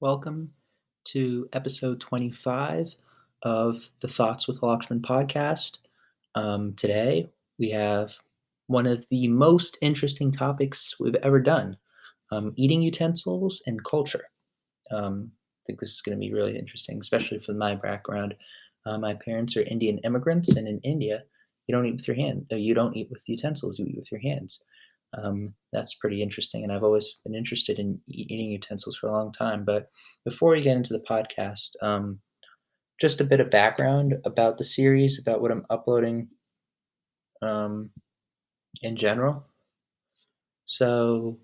Welcome to episode 25 of the Thoughts with Lakshman podcast. Today, we have one of the most interesting topics we've ever done, eating utensils and culture. I think this is going to be really interesting, especially from my background. My parents are Indian immigrants, and in India, you don't eat with your hand. You don't eat with utensils. You eat with your hands. That's pretty interesting, and I've always been interested in eating utensils for a long time. But before we get into the podcast, just a bit of background about the series, about what I'm uploading um, in general. So,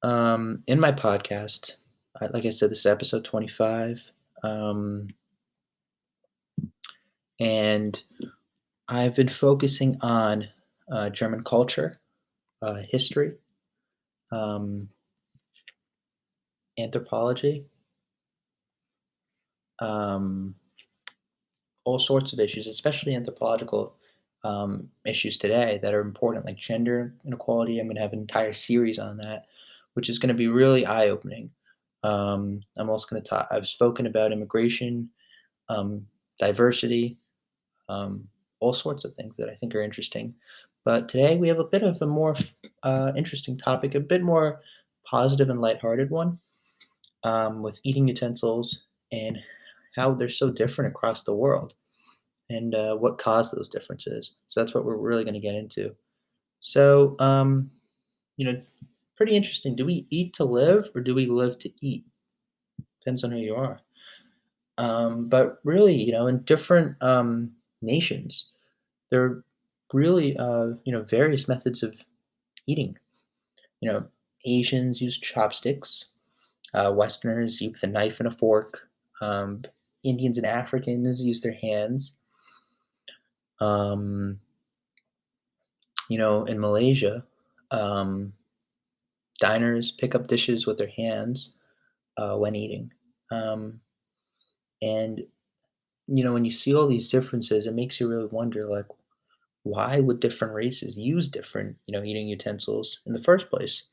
in my podcast, like I said, this is episode 25. Um, and I've been focusing on German culture, history, um, anthropology, um, all sorts of issues, especially anthropological issues today that are important, like gender inequality. I'm going to have an entire series on that, which is going to be really eye opening. I'm also going to talk, I've spoken about immigration, um, diversity, um, all sorts of things that I think are interesting. But today we have a bit of a more interesting topic, a bit more positive and lighthearted one, with eating utensils and how they're so different across the world and what caused those differences. So that's what we're really going to get into. So, you know, pretty interesting. Do we eat to live or do we live to eat? Depends on who you are. But really, in different nations, there are really, various methods of eating. You know, Asians use chopsticks. Westerners use a knife and a fork. Um, Indians and Africans use their hands. Um, in Malaysia, um, diners pick up dishes with their hands when eating. Um, and when you see all these differences, it makes you really wonder, like, why would different races use different, eating utensils in the first place?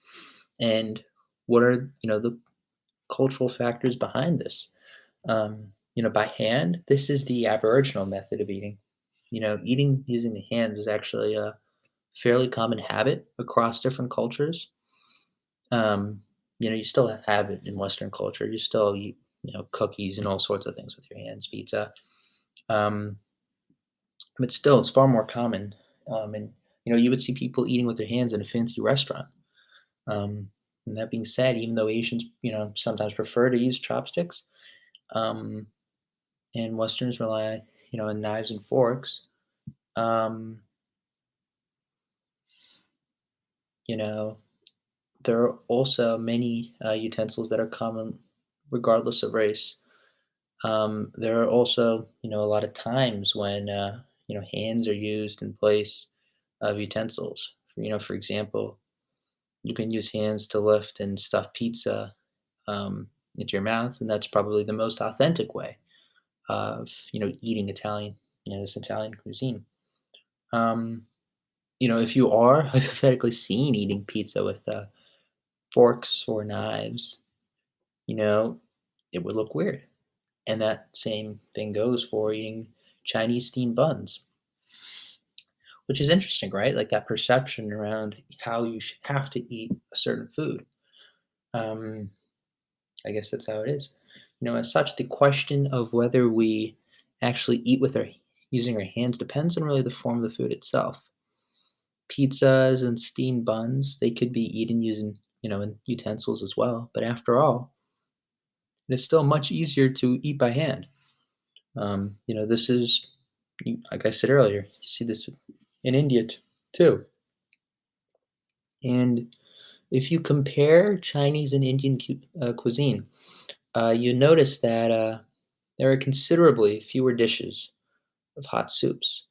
And what are, the cultural factors behind this? By hand, this is the Aboriginal method of eating. Eating using the hands is actually a fairly common habit across different cultures. You still have it in Western culture. You still eat, cookies and all sorts of things with your hands, pizza. Um, but still, it's far more common. And you would see people eating with their hands in a fancy restaurant. Um, and that being said, even though Asians, sometimes prefer to use chopsticks, um, and Westerns rely, on knives and forks. Um, you know, there are also many utensils that are common regardless of race. There are also, a lot of times when, hands are used in place of utensils. For example, you can use hands to lift and stuff pizza into your mouth, and that's probably the most authentic way of, eating Italian, this Italian cuisine. Um, if you are hypothetically seen eating pizza with forks or knives, you know, it would look weird. And that same thing goes for eating Chinese steamed buns, which is interesting, right? Like that perception around how you should have to eat a certain food. Um, I guess that's how it is. As such, the question of whether we actually eat with our using our hands depends on really the form of the food itself. Pizzas and steamed buns, they could be eaten using, in utensils as well. But after all, it is still much easier to eat by hand. This is, like I said earlier, you see this in India too. And if you compare Chinese and Indian cuisine, you notice that there are considerably fewer dishes of hot soups.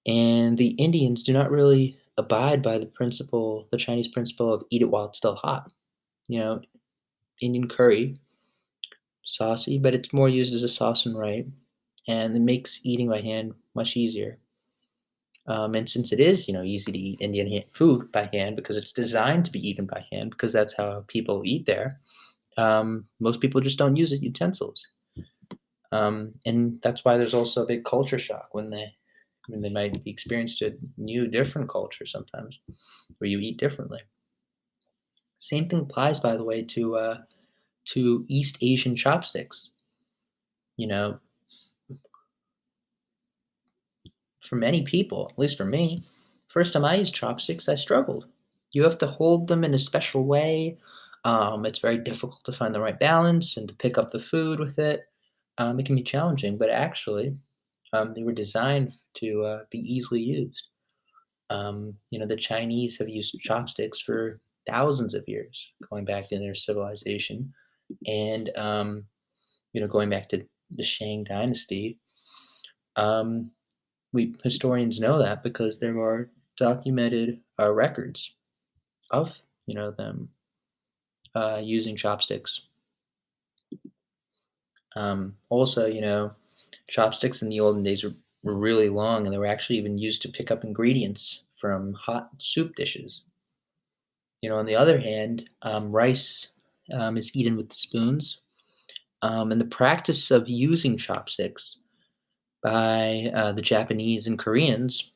And the Indians do not really abide by the Chinese principle of eat it while it's still hot. You know, Indian curry, saucy, but it's more used as a sauce and right, and it makes eating by hand much easier. And since it is, easy to eat Indian food by hand because it's designed to be eaten by hand because that's how people eat there. Most people just don't use utensils, and that's why there's also a big culture shock when they might be experienced a new, different culture sometimes where you eat differently. Same thing applies, by the way, to East Asian chopsticks. You know, for many people, at least for me, first time I used chopsticks, I struggled. You have to hold them in a special way. It's very difficult to find the right balance and to pick up the food with it. It can be challenging, but actually, they were designed to be easily used. The Chinese have used chopsticks for thousands of years, going back in their civilization, and going back to the Shang Dynasty. Um, we historians know that because there are documented records of them using chopsticks. Also, chopsticks in the olden days were really long, and they were actually even used to pick up ingredients from hot soup dishes. On the other hand, rice is eaten with spoons, and the practice of using chopsticks by the Japanese and Koreans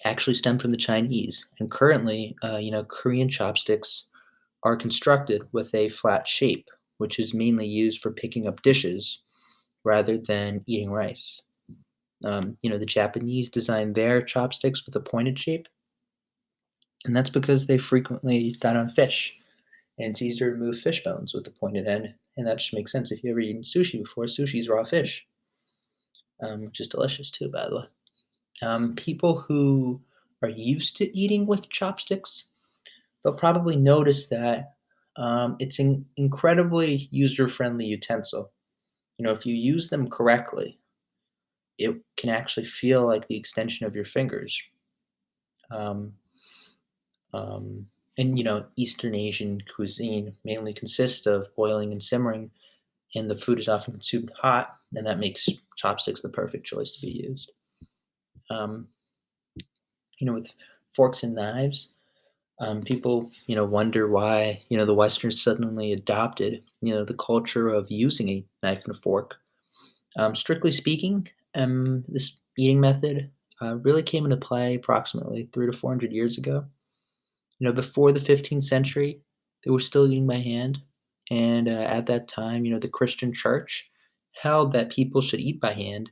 actually stemmed from the Chinese. And currently, Korean chopsticks are constructed with a flat shape, which is mainly used for picking up dishes rather than eating rice. The Japanese design their chopsticks with a pointed shape, and that's because they frequently dine on fish, and it's easier to remove fish bones with the pointed end, and that just makes sense. If you ever eaten sushi before, sushi's raw fish, which is delicious too, by the way. People who are used to eating with chopsticks, they'll probably notice that it's an incredibly user-friendly utensil. If you use them correctly, it can actually feel like the extension of your fingers. Um, um, and Eastern Asian cuisine mainly consists of boiling and simmering, and the food is often consumed hot, and that makes chopsticks the perfect choice to be used. Um, with forks and knives, people, wonder why, the Westerners suddenly adopted, the culture of using a knife and a fork. Strictly speaking, this eating method really came into play approximately 300 to 400 years ago. Before the 15th century, they were still eating by hand, and at that time, the Christian Church held that people should eat by hand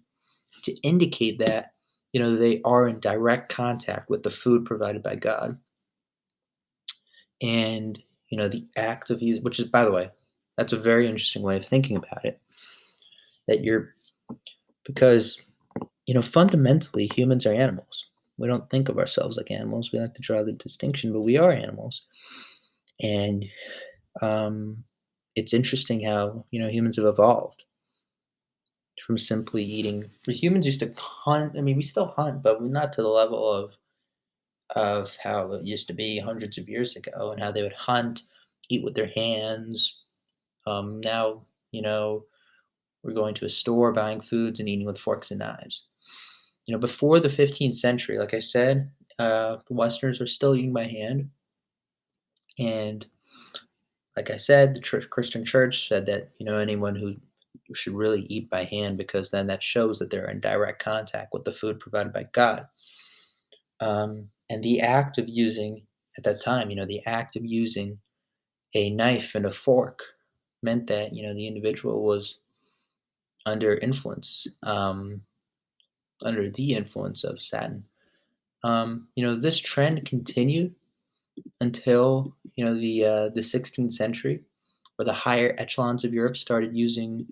to indicate that, they are in direct contact with the food provided by God. And, the act of use which is, by the way, that's a very interesting way of thinking about it, that you're because, fundamentally, humans are animals. We don't think of ourselves like animals. We like to draw the distinction, but we are animals. And, um, it's interesting how, humans have evolved from simply eating humans used to hunt. I mean, we still hunt, but we're not to the level of how it used to be hundreds of years ago and how they would hunt, eat with their hands. Now, we're going to a store, buying foods, and eating with forks and knives. Before the 15th century, like I said, the Westerners were still eating by hand. And like I said, the Christian Church said that, anyone who should really eat by hand because then that shows that they're in direct contact with the food provided by God. And the act of using, at that time, the act of using a knife and a fork meant that, the individual was under influence, under the influence of Satan. This trend continued until the 16th century, where the higher echelons of Europe started using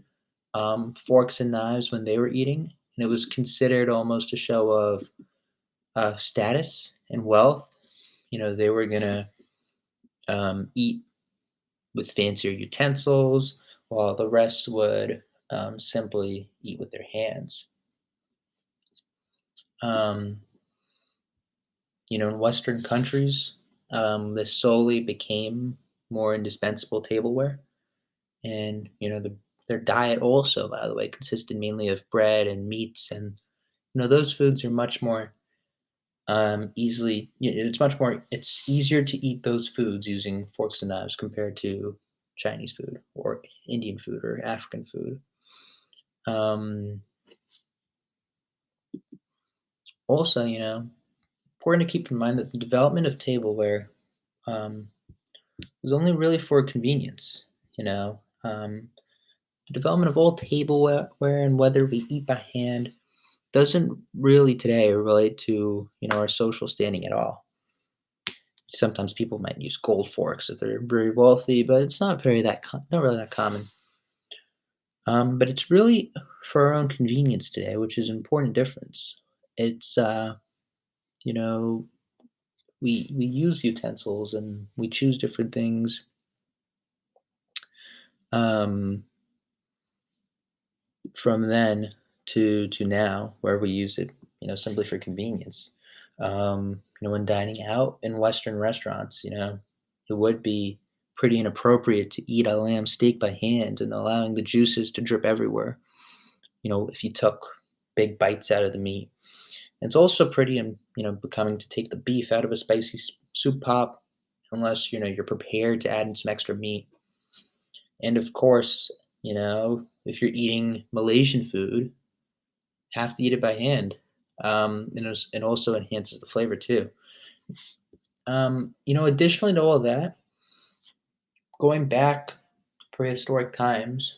forks and knives when they were eating, and it was considered almost a show of status and wealth. They were gonna eat with fancier utensils, while the rest would simply eat with their hands. Um, in Western countries, this slowly became more indispensable tableware. And, their diet also, by the way, consisted mainly of bread and meats. And, those foods are much more easily, it's easier to eat those foods using forks and knives compared to Chinese food or Indian food or African food. Um, Also, important to keep in mind that the development of tableware um, was only really for convenience. You know, the development of all tableware and whether we eat by hand doesn't really today relate to our social standing at all. Sometimes people might use gold forks if they're very wealthy, but it's not really that common. But it's really for our own convenience today, which is an important difference. It's you know we use utensils and we choose different things um, from then to now, where we use it, simply for convenience. When dining out in Western restaurants, it would be pretty inappropriate to eat a lamb steak by hand and allowing the juices to drip everywhere. If you took big bites out of the meat. It's also pretty, becoming to take the beef out of a spicy soup pop, unless you're prepared to add in some extra meat. And of course, if you're eating Malaysian food, have to eat it by hand. And also enhances the flavor too. Additionally to all that, going back to prehistoric times,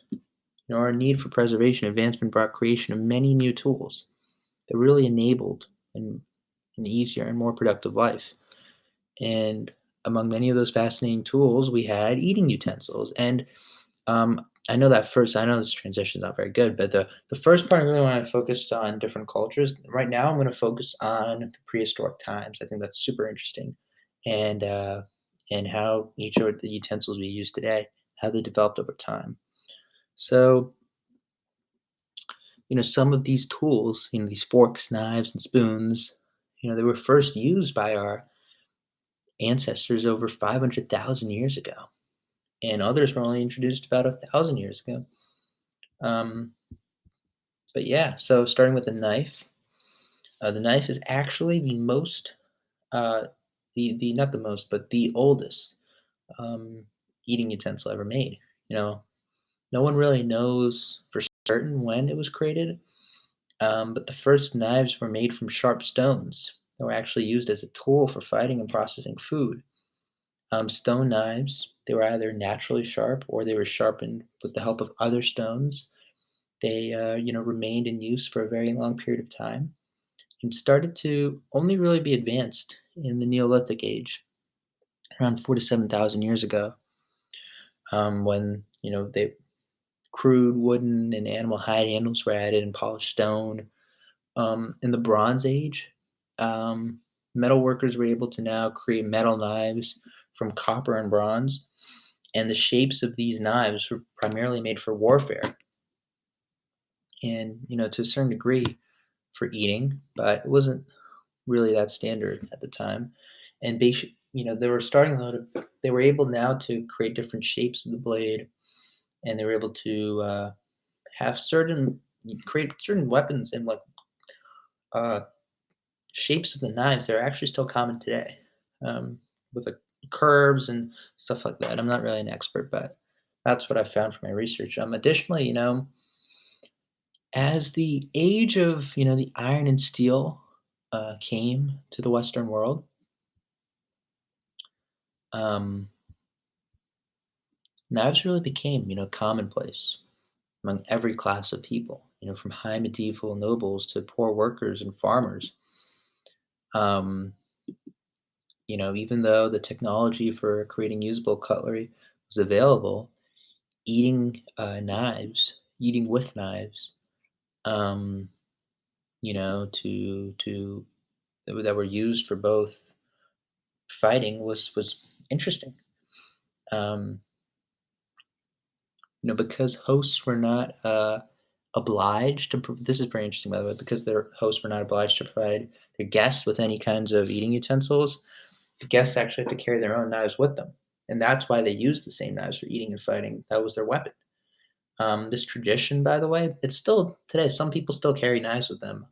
our need for preservation advancement brought creation of many new tools that really enabled an easier and more productive life. And among many of those fascinating tools, we had eating utensils. And I know this transition is not very good, but the first part I really want to focus on different cultures. Right now, I'm going to focus on the prehistoric times. I think that's super interesting, and how each of the utensils we use today, how they developed over time. So, some of these tools, these forks, knives, and spoons, they were first used by our ancestors over 500,000 years ago, and others were only introduced about 1,000 years ago. Um, but yeah, so starting with the knife is actually the most, the not the most, but the oldest um, eating utensil ever made. You know, no one really knows for certain when it was created, but the first knives were made from sharp stones that were actually used as a tool for fighting and processing food. Stone knives, they were either naturally sharp or they were sharpened with the help of other stones. They, remained in use for a very long period of time and started to only really be advanced in the Neolithic age, around 4 to 7,000 years ago, when they crude wooden and animal hide handles were added and polished stone. In the Bronze Age, um, metal workers were able to now create metal knives from copper and bronze, and the shapes of these knives were primarily made for warfare and to a certain degree for eating, but it wasn't really that standard at the time. And they were starting though to they were able now to create different shapes of the blade, and they were able to have certain create certain weapons and uh, shapes of the knives that are actually still common today, with curves and stuff like that. I'm not really an expert, but that's what I found from my research. Additionally, as the age of the iron and steel came to the Western world, um, knives really became, commonplace among every class of people, from high medieval nobles to poor workers and farmers. Um, Even though the technology for creating usable cutlery was available, eating with knives, um, to that were used for both fighting was interesting. Um, because hosts were not obliged to. This is very interesting, by the way, because their hosts were not obliged to provide their guests with any kinds of eating utensils. The guests actually had to carry their own knives with them, and that's why they used the same knives for eating and fighting. That was their weapon. This tradition, by the way, it's still today. Some people still carry knives with them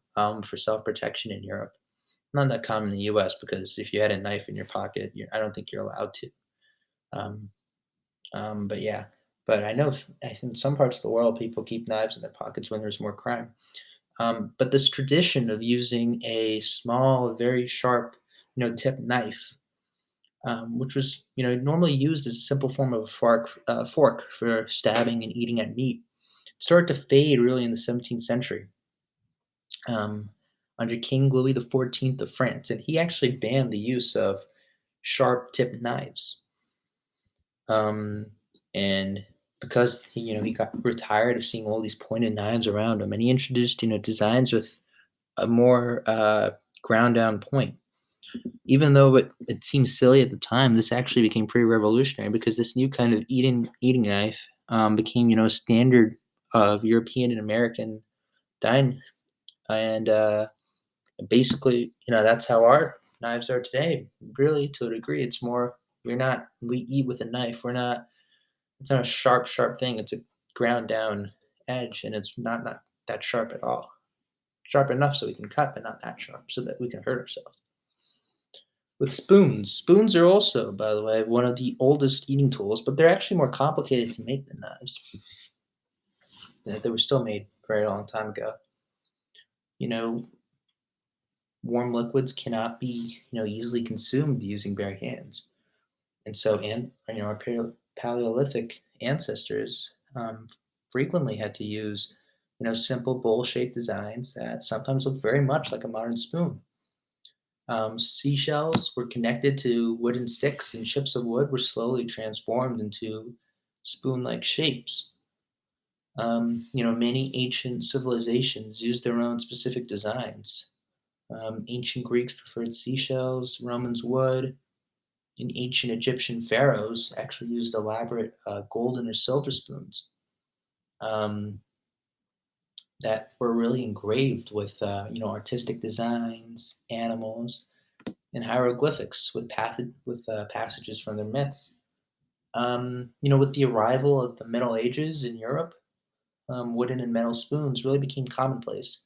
for self protection in Europe. Not that common in the U.S. because if you had a knife in your pocket, I don't think you're allowed to. Um, But yeah, but I know in some parts of the world, people keep knives in their pockets when there's more crime. But this tradition of using a small, very sharp, tip knife, which was, normally used as a simple form of a fork for stabbing and eating at meat, started to fade really in the 17th century um, under King Louis XIV of France, and he actually banned the use of sharp tipped knives. Um, and because he got retired of seeing all these pointed knives around him, and he introduced designs with a more ground down point. Even though it seemed silly at the time, this actually became pretty revolutionary because this new kind of eating knife became standard of European and American dining, and basically that's how our knives are today. Really, to a degree, it's more we eat with a knife. It's not a sharp thing. It's a ground down edge, and it's not that sharp at all. Sharp enough so we can cut, but not that sharp so that we can hurt ourselves. With spoons. Spoons are also, by the way, one of the oldest eating tools, but they're actually more complicated to make than knives. They were still made a very long time ago. You know, warm liquids cannot be, easily consumed using bare hands. And so, our Paleolithic ancestors frequently had to use, simple bowl-shaped designs that sometimes look very much like a modern spoon. Seashells were connected to wooden sticks, and chips of wood were slowly transformed into spoon-like shapes. Many ancient civilizations used their own specific designs. Ancient Greeks preferred seashells, Romans wood, and ancient Egyptian pharaohs actually used elaborate golden or silver spoons um, that were really engraved with artistic designs, animals, and hieroglyphics with passages from their myths. With the arrival of the Middle Ages in Europe, wooden and metal spoons really became commonplace,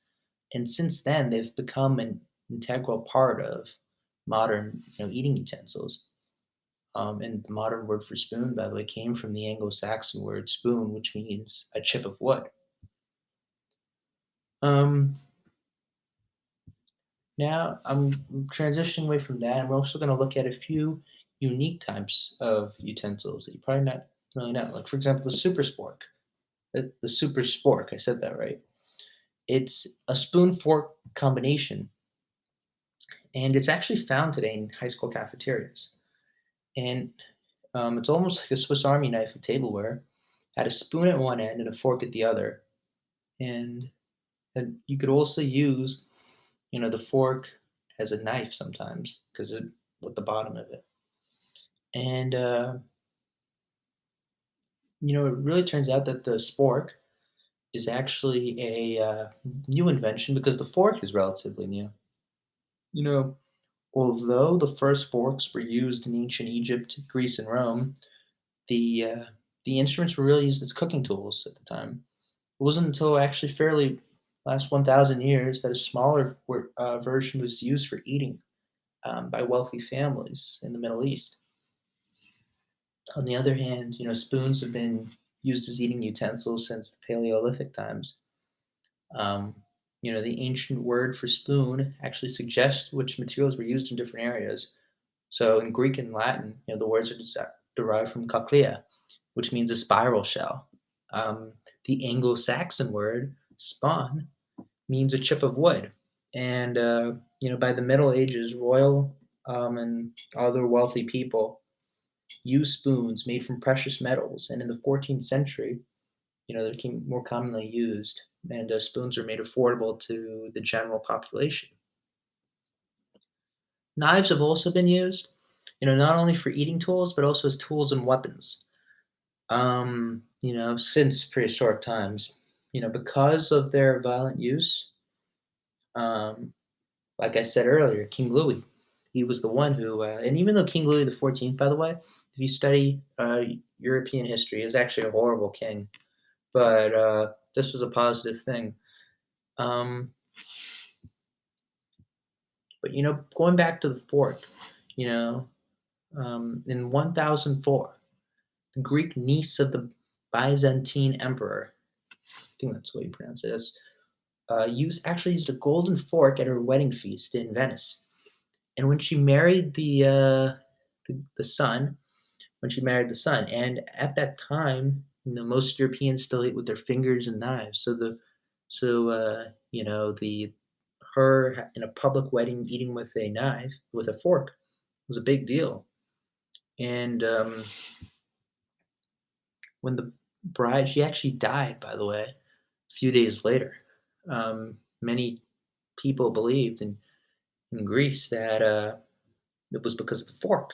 and since then they've become an integral part of modern, eating utensils. And the modern word for spoon, by the way, came from the Anglo-Saxon word spoon, which means a chip of wood. Um, Now I'm transitioning away from that, and we're also going to look at a few unique types of utensils that you probably not really know. Like, for example, the super spork. The super spork, I said that right. It's a spoon fork combination, and it's actually found today in high school cafeterias. And it's almost like a Swiss Army knife of tableware. Had a spoon at one end and a fork at the other, and you could also use the fork as a knife sometimes because it with the bottom of it. And it really turns out that the spork is actually a new invention because the fork is relatively new. You know, although the first forks were used in ancient Egypt, Greece, and Rome, the uh, the instruments were really used as cooking tools at the time. It wasn't until actually fairly last 1,000 years that a smaller version was used for eating by wealthy families in the Middle East. On the other hand, spoons have been used as eating utensils since the Paleolithic times. Um, the ancient word for spoon actually suggests which materials were used in different areas. So in Greek and Latin, the words are derived from cochlea, which means a spiral shell. The Anglo-Saxon word spawn means a chip of wood, and by the Middle Ages, royal and other wealthy people used spoons made from precious metals, and in the 14th century, they became more commonly used, and spoons are made affordable to the general population. Knives have also been used, not only for eating tools, but also as tools and weapons. Since prehistoric times, because of their violent use, um, like I said earlier, King Louis, he was the one who, and even though King Louis XIV, by the way, if you study European history, is actually a horrible king, but this was a positive thing. Um, but going back to the fork, you know, in 1004, the Greek niece of the Byzantine emperor, I think that's what you pronounce it as, used a golden fork at her wedding feast in Venice. And when she married the son, when she married the son, and at that time, most Europeans still ate with their fingers and knives. The her in a public wedding eating with a knife with a fork was a big deal. And when the bride, she actually died, by the way, a few days later. Many people believed in Greece that it was because of the fork.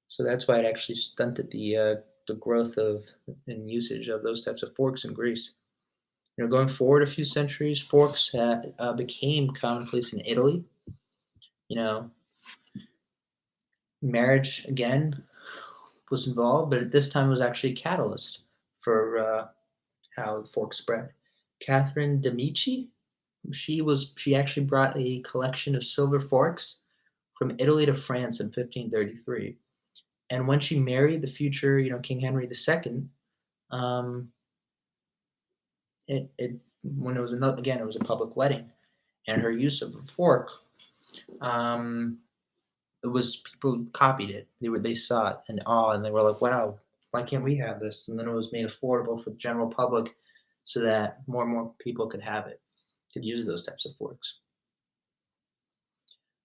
So that's why it actually stunted the growth of and usage of those types of forks in Greece. Going forward a few centuries, forks became commonplace in Italy. You know, marriage again was involved, but at this time it was actually a catalyst for how the fork spread. Catherine de' Medici, she actually brought a collection of silver forks from Italy to France in 1533. And when she married the future, King Henry II, um, it when it was another again, it was a public wedding, and her use of a fork, um, it was people copied it. They saw it in awe, and they were like, "Wow, why can't we have this?" And then it was made affordable for the general public, so that more and more people could have it, could use those types of forks.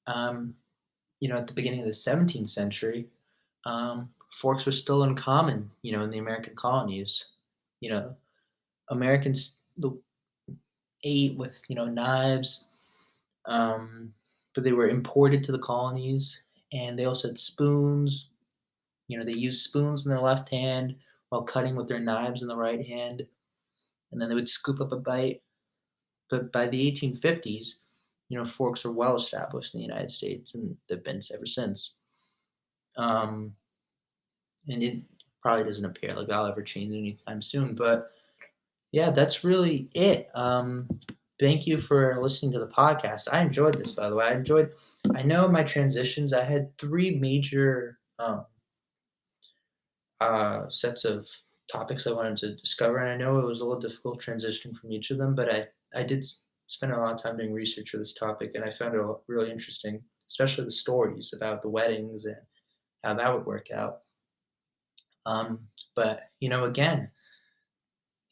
Um, at the beginning of the 17th century, forks were still uncommon, in the American colonies. You know, Americans ate with, knives, but they were imported to the colonies, and they also had spoons. They used spoons in their left hand while cutting with their knives in the right hand, and then they would scoop up a bite. But by the 1850s, forks are well established in the United States, and they've been ever since. Um, and it probably doesn't appear like I'll ever change anytime soon. But yeah, that's really it. Thank you for listening to the podcast. I enjoyed this, by the way. I know my transitions, I had three major sets of topics I wanted to discover. And I know it was a little difficult transitioning from each of them, but I did spend a lot of time doing research for this topic, and I found it really interesting, especially the stories about the weddings and how that would work out. But, again,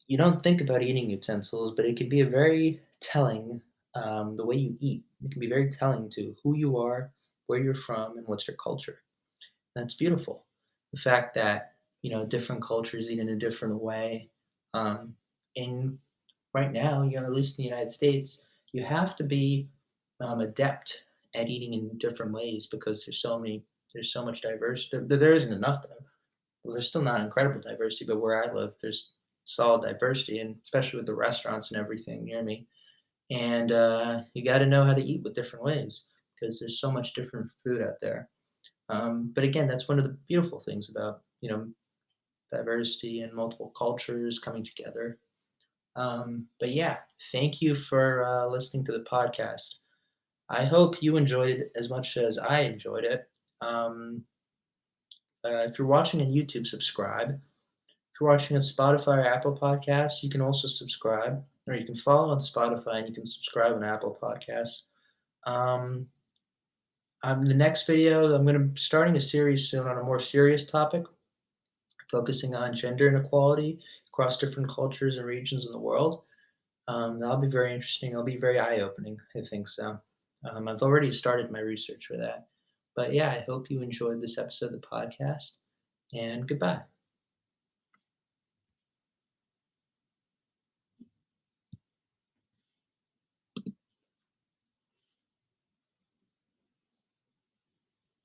you don't think about eating utensils, but it can be a very telling, the way you eat. It can be very telling to who you are, where you're from, and what's your culture. That's beautiful. The fact that, different cultures eat in a different way. Um, and right now, at least in the United States, you have to be adept at eating in different ways because there's so much diversity. There isn't enough, well, there's still not incredible diversity, but where I live, there's solid diversity, and especially with the restaurants and everything near me. And you got to know how to eat with different ways because there's so much different food out there. But again, that's one of the beautiful things about diversity and multiple cultures coming together. But yeah, thank you for listening to the podcast. I hope you enjoyed it as much as I enjoyed it. Um, if you're watching on YouTube, subscribe. If you're watching on Spotify or Apple Podcasts, you can also subscribe, or you can follow on Spotify and you can subscribe on Apple Podcasts. Um, the next video, I'm going to be starting a series soon on a more serious topic, focusing on gender inequality across different cultures and regions in the world. That'll be very interesting. It'll be very eye-opening, I think so. I've already started my research for that. But yeah, I hope you enjoyed this episode of the podcast, and goodbye.